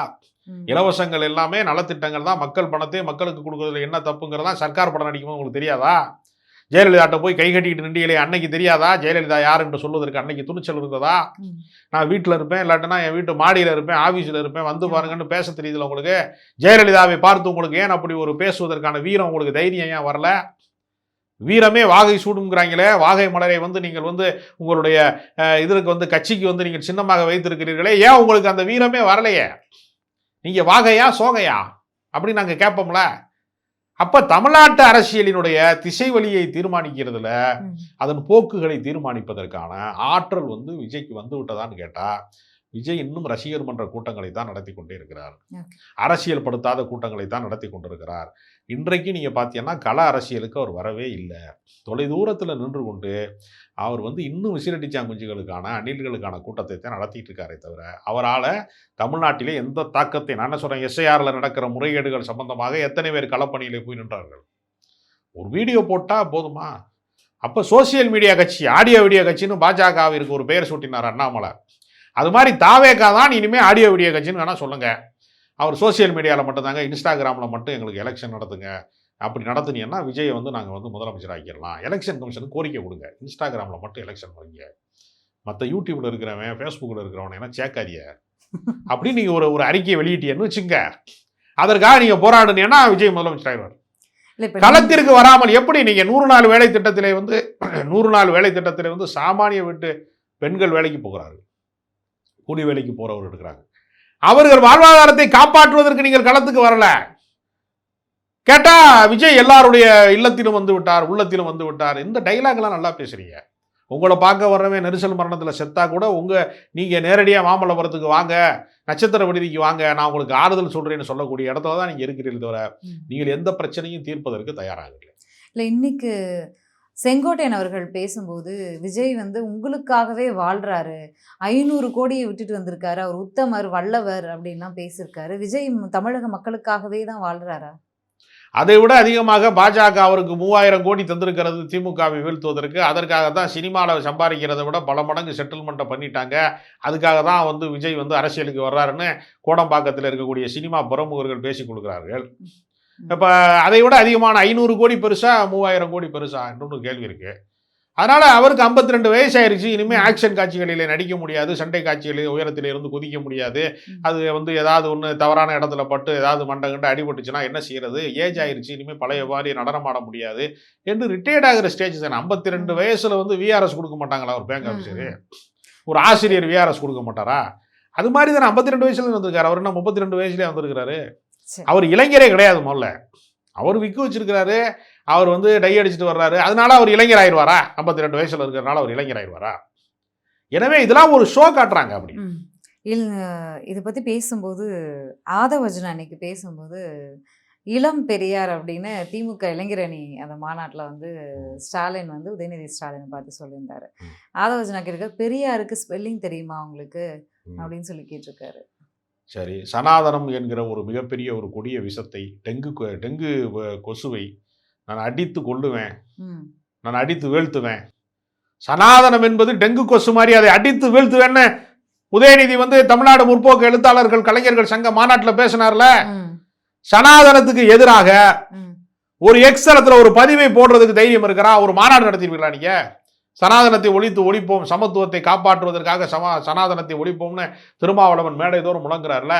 இலவசங்கள் எல்லாமே நலத்திட்டங்கள் தான். மக்கள் பணத்தை மக்களுக்கு கொடுக்கறதுல என்ன தப்புங்கிறதா சர்க்கார் படம் நடிக்கும்போது உங்களுக்கு தெரியாதா? ஜெயலலிதாட்ட போய் கை கட்டிக்கிட்டு நின்றீங்களே, அன்னைக்கு தெரியாதா ஜெயலலிதா யார் என்று சொல்வதற்கு? அன்னைக்கு துணிச்சல் இருந்ததா? நான் வீட்டில் இருப்பேன், இல்லாட்டினா என் வீட்டு மாடியில் இருப்பேன், ஆஃபீஸில் இருப்பேன், வந்து பாருங்கன்னு பேச தெரியுதுல உங்களுக்கு? ஜெயலலிதாவை பார்த்து உங்களுக்கு ஏன் அப்படி ஒரு பேசுவதற்கான வீரம், உங்களுக்கு தைரியம் ஏன் வரல? வீரமே வாகை சூடுங்கிறாங்களே, வாகை மலரை வந்து நீங்கள் வந்து உங்களுடைய இதற்கு வந்து கட்சிக்கு வந்து நீங்கள் சின்னமாக வைத்திருக்கிறீர்களே, ஏன் உங்களுக்கு அந்த வீரமே வரலையே? நீங்கள் வாகையா சோகையா அப்படின்னு நாங்கள் கேட்போம்ல. அப்ப தமிழ்நாட்டு அரசியலினுடைய திசை வழியை தீர்மானிக்கிறதுல, அதன் போக்குகளை தீர்மானிப்பதற்கான ஆற்றல் வந்து விஜய்க்கு வந்து விட்டதான்னு கேட்டா, விஜய் இன்னும் ரசிகர் மன்ற கூட்டங்களை தான் நடத்தி கொண்டே இருக்கிறார். அரசியல் படுத்தாத கூட்டங்களை தான் நடத்தி கொண்டிருக்கிறார். இன்றைக்கு நீங்க பார்த்தீங்கன்னா கள அரசியலுக்கு அவர் வரவே இல்லை. தொலைதூரத்தில் நின்று கொண்டு அவர் வந்து இன்னும் விசிலடிச்சாங்குஞ்சுகளுக்கான அணில்களுக்கான கூட்டத்தை தான் நடத்திட்டு இருக்காரே தவிர, அவரால் தமிழ்நாட்டிலே எந்த தாக்கத்தை, நான் என்ன சொல்றேன், எஸ்ஐஆர்ல நடக்கிற முறைகேடுகள் சம்பந்தமாக எத்தனை பேர் களப்பணியிலே போய் நின்றார்கள்? ஒரு வீடியோ போட்டா போதுமா? அப்ப சோசியல் மீடியா கட்சி, ஆடியோ வீடியோ கட்சின்னு பாஜகவிற்கு ஒரு பெயர் சூட்டினார் அண்ணாமலை. அது மாதிரி தாவேகா தான் இனிமே ஆடியோ வீடியோ கட்சின்னு வேணா சொல்லுங்க. அவர் சோசியல் மீடியாவில் மட்டும்தாங்க, இன்ஸ்டாகிராமில் மட்டும் எங்களுக்கு எலெக்ஷன் நடத்துங்க, அப்படி நடத்துனீங்கன்னா விஜயை வந்து நாங்கள் வந்து முதலமைச்சர் ஆக்கிடலாம், எலெக்ஷன் கமிஷனுக்கு கோரிக்கை கொடுங்க, இன்ஸ்டாகிராமில் மட்டும் எலெக்ஷன் வைங்க, மற்ற யூடியூப்ல இருக்கிறவன் ஃபேஸ்புக்கில் இருக்கிறவன் என்ன சேர்க்காதிய அப்படின்னு நீங்கள் ஒரு அறிக்கையை வெளியிட்டீங்கன்னு வச்சுங்க. அதற்காக நீங்கள் போராடுனீங்கன்னா விஜய் முதலமைச்சர் ஆகிடுவார். களத்திற்கு வராமல் எப்படி நீங்கள் 100 நாள் வேலை திட்டத்திலே வந்து 100 நாள் வேலை திட்டத்திலே வந்து சாமானிய வீட்டு பெண்கள் வேலைக்கு போகிறார்கள், கூலி வேலைக்கு போறவர் இருக்கிறாங்க, அவர்கள் வாழ்வாதாரத்தை காப்பாற்றுவதற்கு நீங்கள் களத்துக்கு வரல. கேட்டா விஜய் எல்லாருடைய இல்லத்திலும் வந்து விட்டார், உள்ளத்திலும் வந்து விட்டார். இந்த டைலாக்லாம் நல்லா பேசுறீங்க. உங்களை பார்க்க வர்றவன் நெரிசல் மரணத்தில் செத்தா கூட நீங்க நேரடியாக மாமல்லபுரத்துக்கு வாங்க, நட்சத்திர விடுதிக்கு வாங்க, நான் உங்களுக்கு ஆறுதல் சொல்றேன்னு சொல்லக்கூடிய இடத்துல தான் நீங்க இருக்கிறீர்கள் தவிர நீங்கள் எந்த பிரச்சனையும் தீர்ப்பதற்கு தயாராகவில்லை. இல்லை, இன்னைக்கு செங்கோட்டையன் அவர்கள் பேசும்போது விஜய் வந்து உங்களுக்காகவே வாழ்றாரு, 500 கோடியை விட்டுட்டு வந்திருக்காரு, அவர் உத்தமர் வல்லவர் அப்படின்லாம் பேசியிருக்காரு. விஜய் தமிழக மக்களுக்காகவே தான் வாழ்றாரா? அதை விட அதிகமாக பாஜக அவருக்கு 3000 கோடி தந்திருக்கிறது திமுகவை வீழ்த்துவதற்கு. அதற்காக தான் சினிமாவில் சம்பாதிக்கிறத விட பல மடங்கு செட்டில்மெண்ட்டை பண்ணிட்டாங்க. அதுக்காக தான் வந்து விஜய் வந்து அரசியலுக்கு வர்றாருன்னு கோடம்பாக்கத்தில் இருக்கக்கூடிய சினிமா பிரமுகர்கள் பேசிக் கொடுக்கிறார்கள். இப்போ அதை விட அதிகமான 500 கோடி பெருசா 3000 கோடி பெருசா என்று கேள்வி இருக்கு. அதனால அவருக்கு 52 வயசாயிருச்சு. இனிமேல் ஆக்ஷன் காட்சிகளில் நடிக்க முடியாது, சண்டை காட்சிகளில் உயரத்தில் இருந்து குதிக்க முடியாது. அது வந்து ஏதாவது ஒன்று தவறான இடத்துல பட்டு ஏதாவது மண்டை கண்டு அடிபட்டுச்சுன்னா என்ன செய்யறது? ஏஜ் ஆயிருச்சு, இனிமேல் பழைய மாதிரி நடனமாட முடியாது என்று ரிட்டையர்ட் ஆகிற ஸ்டேஜ் தானே. 52 வயசுல வந்து விஆர்எஸ் கொடுக்க மாட்டாங்களா ஒரு பேங்க் ஆஃபீஸரு? ஒரு ஆசிரியர் விஆர்எஸ் கொடுக்க மாட்டாரா? அது மாதிரி தானே 52 வயசுல வந்திருக்காரு. அவர் என்ன 32 வயசுலேயே வந்திருக்கிறாரு? அவர் இளைஞரே கிடையாது. முதல்ல அவர் விக்கு வச்சிருக்கிறாரு, அவர் வந்து டை அடிச்சுட்டு வர்றாரு, அதனால அவர் இளைஞர் ஆயிடுவாரா? 52 வயசுல இருக்கிறதுனால அவர் இளைஞர் ஆயிடுவாரா? எனவே இதெல்லாம் ஒரு ஷோ காட்டுறாங்க. அப்படி இதை பத்தி பேசும்போது ஆதவர்ஜுனா அன்னைக்கு பேசும்போது இளம் பெரியார் அப்படின்னு திமுக இளைஞரணி அந்த மாநாட்டில் வந்து ஸ்டாலின் வந்து உதயநிதி ஸ்டாலினை பார்த்து சொல்லியிருந்தாரு. ஆதவர்ஜுனாக்கு இருக்க பெரியாருக்கு ஸ்பெல்லிங் தெரியுமா உங்களுக்கு அப்படின்னு சொல்லி கேட்டிருக்காரு. சரி, சனாதனம் என்கிற ஒரு மிகப்பெரிய ஒரு கொடிய விஷத்தை, டெங்கு கொசுவை நான் அடித்து கொள்ளுவேன், நான் அடித்து வீழ்த்துவேன். சனாதனம் என்பது டெங்கு கொசு மாதிரி, அதை அடித்து வீழ்த்துவேன்னு உதயநிதி வந்து தமிழ்நாடு முற்போக்கு எழுத்தாளர்கள் கலைஞர்கள் சங்க மாநாட்டில் பேசினார்ல. சனாதனத்துக்கு எதிராக ஒரு எக்ஸலத்துல ஒரு பதிவை போடுறதுக்கு தைரியம் இருக்கிறா? ஒரு மாநாடு நடத்திருக்கீங்களா நீங்க? சனாதனத்தை ஒழிப்போம், சமத்துவத்தை காப்பாற்றுவதற்காக சனாதனத்தை ஒழிப்போம்னு திருமாவளவன் மேடைதோறும் முழங்குறாருல.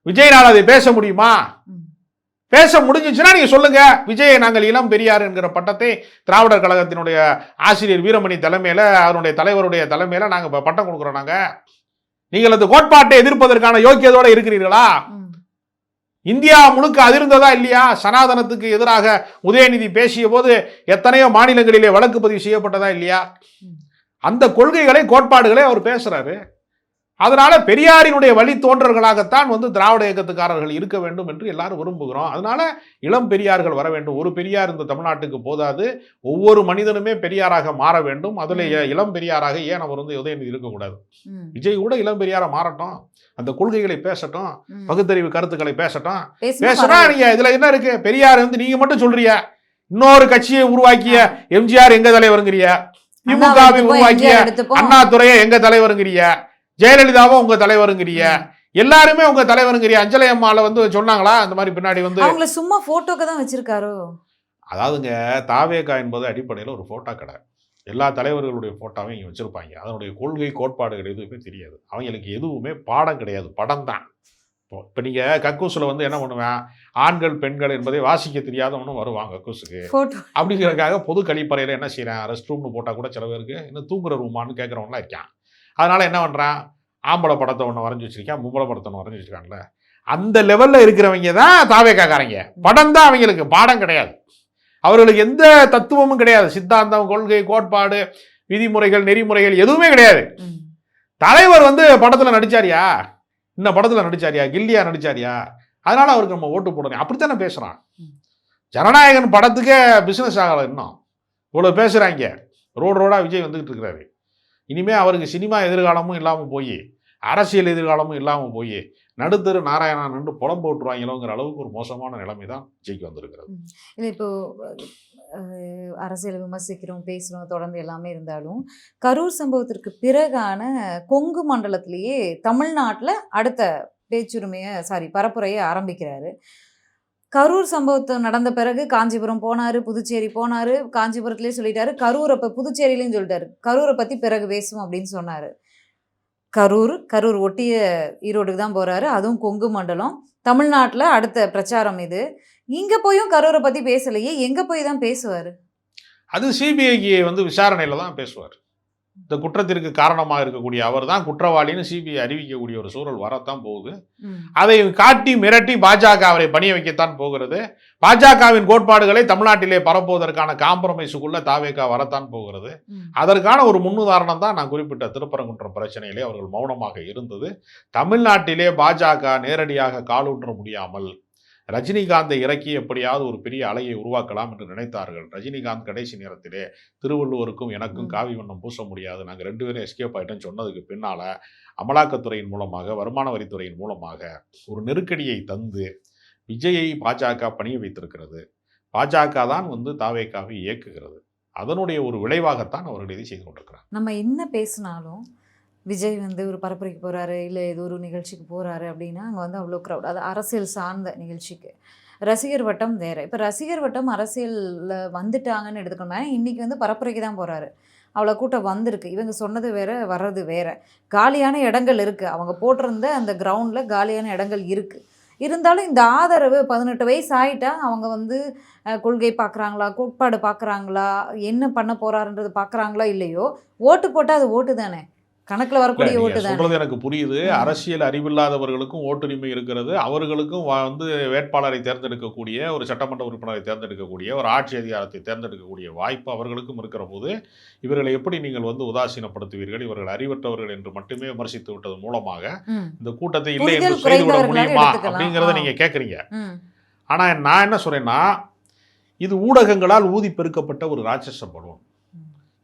விஜய்னால் அதை பேச முடியுமா? பேச முடிஞ்சிச்சுன்னா நீங்க சொல்லுங்க, விஜயை நாங்கள் இளம் பெரியார் என்கிற பட்டத்தை திராவிடர் கழகத்தினுடைய ஆசிரியர் வீரமணி தலைமையில, அவருடைய தலைவருடைய தலைமையில நாங்க பட்டம் கொடுக்குறோம். நீங்கள் அந்த கோட்பாட்டை எதிர்ப்பதற்கான யோக்கியதோட இருக்கிறீர்களா? இந்தியா முழுக்க அதிர்ந்ததா இல்லையா? சனாதனத்துக்கு எதிராக உதயநிதி பேசிய போது எத்தனையோ மாநிலங்களிலே வழக்கு பதிவு செய்யப்பட்டதா இல்லையா? அந்த கொள்கைகளை கோட்பாடுகளை அவர் பேசுறாரு. அதனால பெரியாரினுடைய வழி தோன்றர்களாகத்தான் திராவிட இயக்கத்துக்காரர்கள் இருக்க வேண்டும் என்று எல்லாரும் விரும்புகிறோம். அதனால இளம் பெரியார்கள் வர வேண்டும். ஒரு பெரியார் இந்த தமிழ்நாட்டுக்கு போதாது, ஒவ்வொரு மனிதனுமே பெரியாராக மாற வேண்டும். அதுல இளம் பெரியாராக ஏன் அவர் உதயநிதி இருக்கக்கூடாது? விஜய் கூட இளம் பெரியார மாறட்டும், அந்த கொள்கைகளை பேசட்டும், பகுத்தறிவு கருத்துக்களை பேசட்டும். பேசுனா நீங்க இதுல என்ன இருக்கு? பெரியார் நீங்க மட்டும் சொல்றிய, இன்னொரு கட்சியை உருவாக்கிய எம்ஜிஆர் எங்க தலைவருங்கிறிய, திமுகவை உருவாக்கிய அண்ணாதுரைய எங்க தலைவருங்கிறிய, ஜெயலலிதாவும் உங்க தலைவருங்கிறிய, எல்லாருமே உங்க தலைவருங்கிறிய. அஞ்சலை அம்மால சொன்னாங்களா இந்த மாதிரி பின்னாடி அவங்கள சும்மா போட்டோக்கு தான் வச்சிருக்காரோ? அதாவதுங்க, தாவேகா என்பது அடிப்படையில் ஒரு போட்டோ கடை. எல்லா தலைவர்களுடைய போட்டோவையும் இங்கே வச்சிருப்பாங்க. அதனுடைய கொள்கை கோட்பாடுகள் எதுவுமே தெரியாது. அவங்களுக்கு எதுவுமே பாடம் கிடையாது, படம் தான். இப்போ நீங்கள் கக்கூஸில் என்ன பண்ணுவேன், ஆண்கள் பெண்கள் என்பதை வாசிக்க தெரியாதவனும் வருவாங்க கக்கூஸுக்கு. அப்படிங்கிறதுக்காக பொது கழிப்பறையில் என்ன செய்கிறேன், ரெஸ்ட் ரூம்னு போட்டால் கூட சில பேருக்கு இன்னும் தூங்குற ரூமானு கேட்குறவங்களாம் இருக்கான். அதனால என்ன பண்ணுறான், ஆம்பளை படத்தை ஒன்று வரைஞ்சி வச்சிருக்கான், மும்பளை படத்தை ஒன்று வரைஞ்சி வச்சிருக்கான்ல. அந்த லெவலில் இருக்கிறவங்க தான் தாவேக்காரங்க. படம் தான் அவங்களுக்கு, பாடம் கிடையாது. அவர்களுக்கு எந்த தத்துவமும் கிடையாது. சித்தாந்தம், கொள்கை, கோட்பாடு, விதிமுறைகள், நெறிமுறைகள் எதுவுமே கிடையாது. தலைவர் படத்தில் நடிச்சாரியா, இந்த படத்தில் நடிச்சாரியா, கில்லியா நடிச்சாரியா, அதனால அவருக்கு நம்ம ஓட்டு போடணும், அப்படித்தானே பேசுகிறான். ஜனநாயகன் படத்துக்கே பிஸ்னஸ் ஆகலை இன்னும். இவ்வளோ பேசுகிறாங்க. ரோடாக விஜய் வந்துக்கிட்டு இருக்கிறாரு. இனிமேல் அவருக்கு சினிமா எதிர்காலமும் இல்லாமல் போய், அரசியல் எதிர்காலமும் இல்லாமல் போய், நடுத்தரு நாராயணா நின்று புலம்பு விட்டுருவாங்களோங்கிற அளவுக்கு ஒரு மோசமான நிலைமை தான் விஜய்க்கு வந்திருக்கிறது. இல்லை, இப்போ அரசியல் விமர்சிக்கிறோம், பேசுகிறோம், தொடர்ந்து எல்லாமே இருந்தாலும் கரூர் சம்பவத்திற்கு பிறகான கொங்கு மண்டலத்திலேயே தமிழ்நாட்டில் அடுத்த பேச்சுரிமையை பரப்புரையை ஆரம்பிக்கிறாரு. கரூர் சம்பவத்தை நடந்த பிறகு காஞ்சிபுரம் போனார், புதுச்சேரி போனார். காஞ்சிபுரத்துலேயே சொல்லிட்டாரு, கரூரை இப்போ புதுச்சேரியிலையும் சொல்லிட்டாரு, கரூரை பற்றி பிறகு பேசுவோம் அப்படின்னு சொன்னார். கரூர் ஒட்டிய ஈரோடுக்கு தான் போகிறாரு, அதுவும் கொங்கு மண்டலம். தமிழ்நாட்டில் அடுத்த பிரச்சாரம் இது. இங்கே போயும் கரூரை பற்றி பேசலையே, எங்கே போய் தான் பேசுவார்? அது சிபிஐக்கு விசாரணையில் தான் பேசுவார். இந்த குற்றத்திற்கு காரணமாக இருக்கக்கூடிய அவர் தான் குற்றவாளின்னு சிபிஐ அறிவிக்கக்கூடிய ஒரு சூழல் வரத்தான் போகுது. அதை காட்டி மிரட்டி பாஜக அவரை பணிய வைக்கத்தான் போகிறது. பாஜகவின் கோட்பாடுகளை தமிழ்நாட்டிலே பரப்புவதற்கான காம்ப்ரமைஸுக்குள்ள தாவேகா வரத்தான் போகிறது. அதற்கான ஒரு முன்னுதாரணம் தான் நான் குறிப்பிட்ட திருப்பரங்குன்றம் பிரச்சனையிலே அவர்கள் மௌனமாக இருந்தது. தமிழ்நாட்டிலே பாஜக நேரடியாக காலூன்ற முடியாமல் ரஜினிகாந்தை இறக்கி எப்படியாவது ஒரு பெரிய அலையை உருவாக்கலாம் என்று நினைத்தார்கள். ரஜினிகாந்த் கடைசி நேரத்திலே திருவள்ளுவருக்கும் எனக்கும் காவி வண்ணம் பூச முடியாது, நாங்கள் 2 பேரும் எஸ்கேப் ஆகிட்டோன்னு சொன்னதுக்கு பின்னால் அமலாக்கத்துறையின் மூலமாக, வருமான வரித்துறையின் மூலமாக ஒரு நெருக்கடியை தந்து விஜயை பாஜக பணிய வைத்திருக்கிறது. பாஜக தான் தாவேகாவை இயக்குகிறது. அதனுடைய ஒரு விளைவாகத்தான் அவர்கள் இதை செய்து கொண்டிருக்கிறார். நம்ம என்ன பேசினாலும் விஜய் ஒரு பரப்புரைக்கு போகிறாரு, இல்லை ஏதோ ஒரு நிகழ்ச்சிக்கு போகிறாரு அப்படின்னா அங்கே அவ்வளோ க்ரௌட், அது அரசியல் சார்ந்த நிகழ்ச்சிக்கு. ரசிகர் வட்டம் வேறு. இப்போ ரசிகர் வட்டம் அரசியலில் வந்துட்டாங்கன்னு எடுத்துக்கணும். இன்றைக்கி பரப்புரைக்கு தான் போகிறாரு, அவ்வளோ கூட்டம் வந்திருக்கு. இவங்க சொன்னது வேறு, வர்றது வேறு. காலியான இடங்கள் இருக்குது, அவங்க போட்டிருந்த அந்த கிரவுண்டில் காலியான இடங்கள் இருக்குது. இருந்தாலும் இந்த ஆதரவு 18 வயசு ஆகிட்டா அவங்க கொள்கை பார்க்குறாங்களா, கோட்பாடு பார்க்குறாங்களா, என்ன பண்ண போகிறாருன்றது பார்க்குறாங்களா இல்லையோ, ஓட்டு போட்டால் அது ஓட்டு தானே, கணக்கில் வரக்கூடிய ஓட்டு தான். சொல்றது எனக்கு புரியுது. அரசியல் அறிவில்லாதவர்களுக்கும் ஓட்டுரிமை இருக்கிறது. அவர்களுக்கும் வேட்பாளரை தேர்ந்தெடுக்கக்கூடிய, ஒரு சட்டமன்ற உறுப்பினரை தேர்ந்தெடுக்கக்கூடிய, ஒரு ஆட்சி அதிகாரத்தை தேர்ந்தெடுக்கக்கூடிய வாய்ப்பு அவர்களுக்கும் இருக்கிற போது இவர்களை எப்படி நீங்கள் உதாசீனப்படுத்துவீர்கள், இவர்கள் அறிவற்றவர்கள் என்று மட்டுமே விமர்சித்து விட்டது மூலமாக இந்த கூட்டத்தை இல்லை என்று செய்துவிட முடியுமா அப்படிங்கிறத நீங்க கேட்குறீங்க. ஆனா நான் என்ன சொல்றேன்னா, இது ஊடகங்களால் ஊதி பெருக்கப்பட்ட ஒரு ராட்சச பலூன்.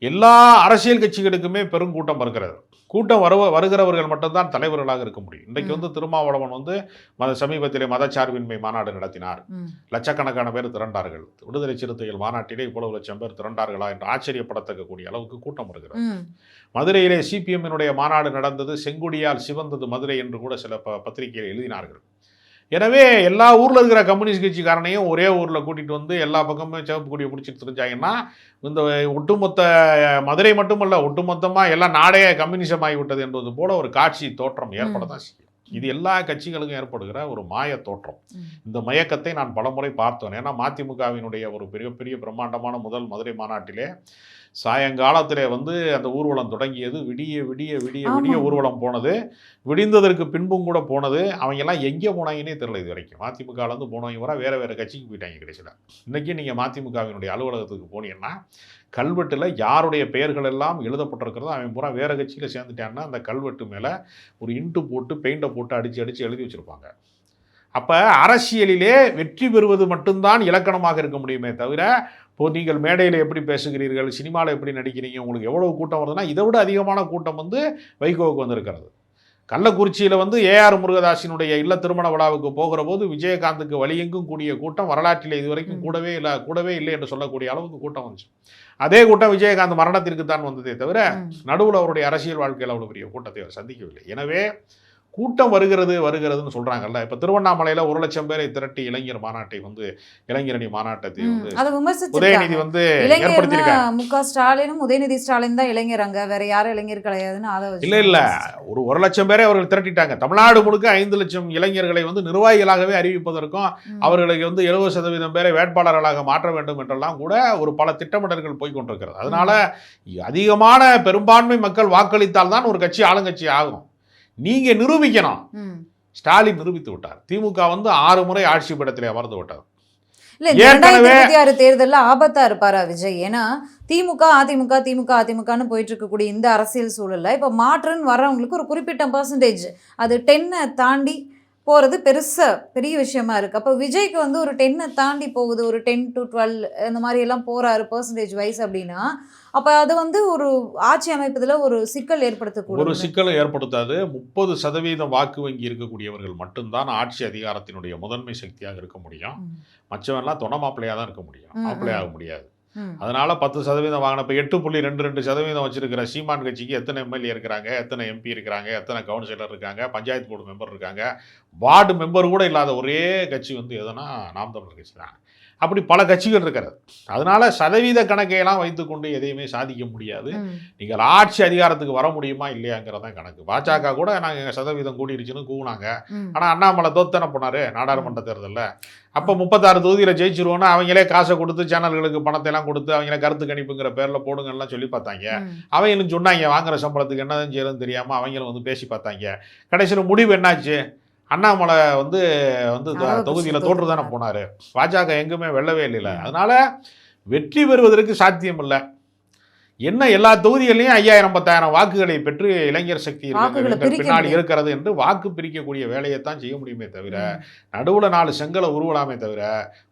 எல்லா அரசியல் கட்சிகளுக்குமே பெருங்கூட்டம் வருகிறது. கூட்டம் வருகிறவர்கள் மட்டும்தான் தலைவர்களாக இருக்க முடியும். இன்றைக்கு திருமாவளவன் சமீபத்திலே மதச்சார்பின்மை மாநாடு நடத்தினார். லட்சக்கணக்கான பேர் திரண்டார்கள். விடுதலை சிறுத்தைகள் மாநாட்டிலே இவ்வளவு லட்சம் பேர் திரண்டார்களா என்று ஆச்சரியப்படத்தக்கக்கூடிய அளவுக்கு கூட்டம் வருகிறது. மதுரையிலே சிபிஎம்மினுடைய மாநாடு நடந்தது, செங்குடியால் சிவந்தது மதுரை என்று கூட சில பத்திரிகைகள் எழுதினார்கள். எனவே எல்லா ஊரில் இருக்கிற கம்யூனிஸ்ட் கட்சிக்காரனையும் ஒரே ஊரில் கூட்டிகிட்டு எல்லா பக்கமும் சிவப்பு கொடியை பிடிச்சிட்டு தெரிஞ்சாங்கன்னா இந்த ஒட்டுமொத்த மதுரை மட்டுமல்ல, ஒட்டுமொத்தமாக எல்லா நாடே கம்யூனிசம் ஆகிவிட்டது என்பது போல ஒரு காட்சி தோற்றம் ஏற்பட தான் செய்யும். இது எல்லா கட்சிகளுக்கும் ஏற்படுகிற ஒரு மாய தோற்றம். இந்த மயக்கத்தை நான் பலமுறை பார்த்தேன். ஏன்னா மதிமுகவினுடைய ஒரு பெரிய பிரம்மாண்டமான முதல் மதுரை மாநாட்டிலே சாயங்காலத்திலே வந்து அந்த ஊர்வலம் தொடங்கியது. விடிய விடிய விடிய விடிய ஊர்வலம் போனது. விடிந்ததற்கு பின்பும் கூட போனது. அவங்க எல்லாம் எங்கே போனாங்கன்னே தெரியல இது வரைக்கும். மதிமுகலேருந்து போனவங்க வர வேறு கட்சிக்கு போயிட்டாங்க கடைசியில். இன்றைக்கி நீங்கள் மதிமுகவினுடைய அலுவலகத்துக்கு போனீங்கன்னா கல்வெட்டில் யாருடைய பெயர்கள் எல்லாம் எழுதப்பட்டிருக்கிறதோ அவன் பூரா வேறு கட்சியில் சேர்ந்துட்டான்னா அந்த கல்வெட்டு மேலே ஒரு இன்ட்டு போட்டு பெயிண்டை போட்டு அடித்து எழுதி வச்சுருப்பாங்க. அப்போ அரசியலிலே வெற்றி பெறுவது மட்டும்தான் இலக்கணமாக இருக்க முடியுமே தவிர, இப்போது நீங்கள் மேடையில் எப்படி பேசுகிறீர்கள், சினிமாவில் எப்படி நடிக்கிறீங்க, உங்களுக்கு எவ்வளோ கூட்டம் வருதுன்னா இதை விட அதிகமான கூட்டம் வந்து வைகோவுக்கு வந்திருக்கிறது. கள்ளக்குறிச்சியில் வந்து ஏஆர் முருகதாசினுடைய இல்ல திருமண விழாவுக்கு போகிற போது விஜயகாந்துக்கு வழியெங்கும் கூடிய கூட்டம் வரலாற்றில் இதுவரைக்கும் கூடவே இல்லை என்று சொல்லக்கூடிய அளவுக்கு கூட்டம் வந்துச்சு. அதே கூட்டம் விஜயகாந்த் மரணத்திற்கு தான் வந்ததே தவிர நடுவில் அவருடைய அரசியல் வாழ்க்கையில் அவ்வளோ பெரிய கூட்டத்தை அவர் சந்திக்கவில்லை. எனவே கூட்டம் வருகிறதுன்னு சொல்றாங்கல்ல. இப்ப திருவண்ணாமலையில 1,00,000 பேரை திரட்டி இளைஞர் மாநாட்டை வந்து இளைஞரணி மாநாட்டத்தை வந்து உதயநிதி வந்து ஏற்படுத்தியிருக்காங்க. முக ஸ்டாலினும் உதயநிதி ஸ்டாலின் தான் இளைஞர், அங்க வேற யாரும் இளைஞர் கிடையாதுன்னு இல்ல ஒரு 1,00,000 பேரை அவர்கள் திரட்டிட்டாங்க. தமிழ்நாடு முழுக்க 5,00,000 இளைஞர்களை வந்து நிர்வாகிகளாகவே அறிவிப்பதற்கும் அவர்களுக்கு வந்து 70% பேரை வேட்பாளர்களாக மாற்ற வேண்டும் என்றெல்லாம் கூட ஒரு பல திட்டமிடல்கள் போய்கொண்டிருக்கிறது. அதனால அதிகமான பெரும்பான்மை மக்கள் வாக்களித்தால் தான் ஒரு கட்சி ஆளுங்கட்சி ஆகும். நீங்க நிரூபிக்கணும். ஸ்டாலின் நிரூபித்து விட்டார். திமுக வந்து 6 முறை ஆட்சி பீடத்திலே அமர்ந்து விட்டார். இல்ல 2026 தேர்தல்ல ஆபத்தா இருப்பாரா விஜய்? ஏன்னா அதிமுகன்னு போயிட்டு இருக்கக்கூடிய இந்த அரசியல் சூழல்ல இப்ப மாற்றுன்னு வர்றவங்களுக்கு ஒரு குறிப்பிட்ட % அது 10 தாண்டி போகிறது பெரிய விஷயமா இருக்குது. அப்போ விஜய்க்கு வந்து ஒரு 10 தாண்டி போகுது, ஒரு 10 to 12 இந்த மாதிரி எல்லாம் போகிறாரு % வைஸ் அப்படின்னா, அப்போ அது வந்து ஒரு ஆட்சி அமைப்பதில் ஒரு சிக்கல் ஏற்படுத்தக்கூடும். ஒரு சிக்கலும் ஏற்படுத்தாது. 30% வாக்கு வங்கி இருக்கக்கூடியவர்கள் மட்டும்தான் ஆட்சி அதிகாரத்தினுடைய முதன்மை சக்தியாக இருக்க முடியும். மற்றவெல்லாம் தொண மாப்பிள்ளையாக தான் இருக்க முடியும், மாப்பிள்ளையாக முடியாது. அதனால 10% வாங்கின இப்போ 8.22% வச்சிருக்கிற சீமான் கட்சிக்கு எத்தனை எம்எல்ஏ இருக்கிறாங்க, எத்தனை எம்பி இருக்கிறாங்க, எத்தனை கவுன்சிலர் இருக்காங்க, பஞ்சாயத்து போர்டு மெம்பர் இருக்காங்க, வார்டு மெம்பர் கூட இல்லாத ஒரே கட்சி வந்து எதுனா நாம் தமிழர் கட்சி தான். அப்படி பல கட்சிகள் இருக்கிறது. அதனால சதவீத கணக்கையெல்லாம் வைத்துக்கொண்டு எதையுமே சாதிக்க முடியாது. நீங்கள் ஆட்சி அதிகாரத்துக்கு வர முடியுமா இல்லையாங்கிறதான் கணக்கு. பாஜக கூட நாங்கள் எங்கள் சதவீதம் கூடிருச்சுன்னு கூவினாங்க. ஆனால் அண்ணாமலை தோத்தனை போனார் நாடாளுமன்ற தேர்தலில். அப்போ 36 தொகுதியில் ஜெயிச்சிருவோன்னா அவங்களே காசை கொடுத்து சேனல்களுக்கு பணத்தை எல்லாம் கொடுத்து அவங்கள கருத்து கணிப்புங்கிற பேரில் போடுங்கலாம் சொல்லி பார்த்தாங்க. அவங்களும் சொன்னாங்க வாங்குற சம்பளத்துக்கு என்னதான் செய்யறதுன்னு தெரியாமல் அவங்களும் வந்து பேசி பார்த்தாங்க. கடைசியில் முடிவு என்னாச்சு? அண்ணாமலை வந்து தொகுதியில் தோற்று தானே போனார். பாஜக எங்குமே வெல்லவே இல்லை. அதனால வெற்றி பெறுவதற்கு சாத்தியம் இல்லை. என்ன எல்லா தொகுதிகளையும் 5000 10,000 வாக்குகளை பெற்று இளைஞர் சக்தி பின்னாடி இருக்கிறது என்று வாக்கு பிரிக்கக்கூடிய வேலையைத்தான் செய்ய முடியுமே தவிர, நடுவில் 4 செங்கலை உருவலாமே தவிர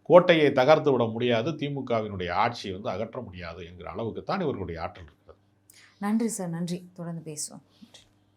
கோட்டையை தகர்த்து விட முடியாது. திமுகவினுடைய ஆட்சியை வந்து அகற்ற முடியாது என்கிற அளவுக்கு தான் இவர்களுடைய ஆற்றல் இருக்கிறது. நன்றி சார், நன்றி. தொடர்ந்து பேசுவோம்.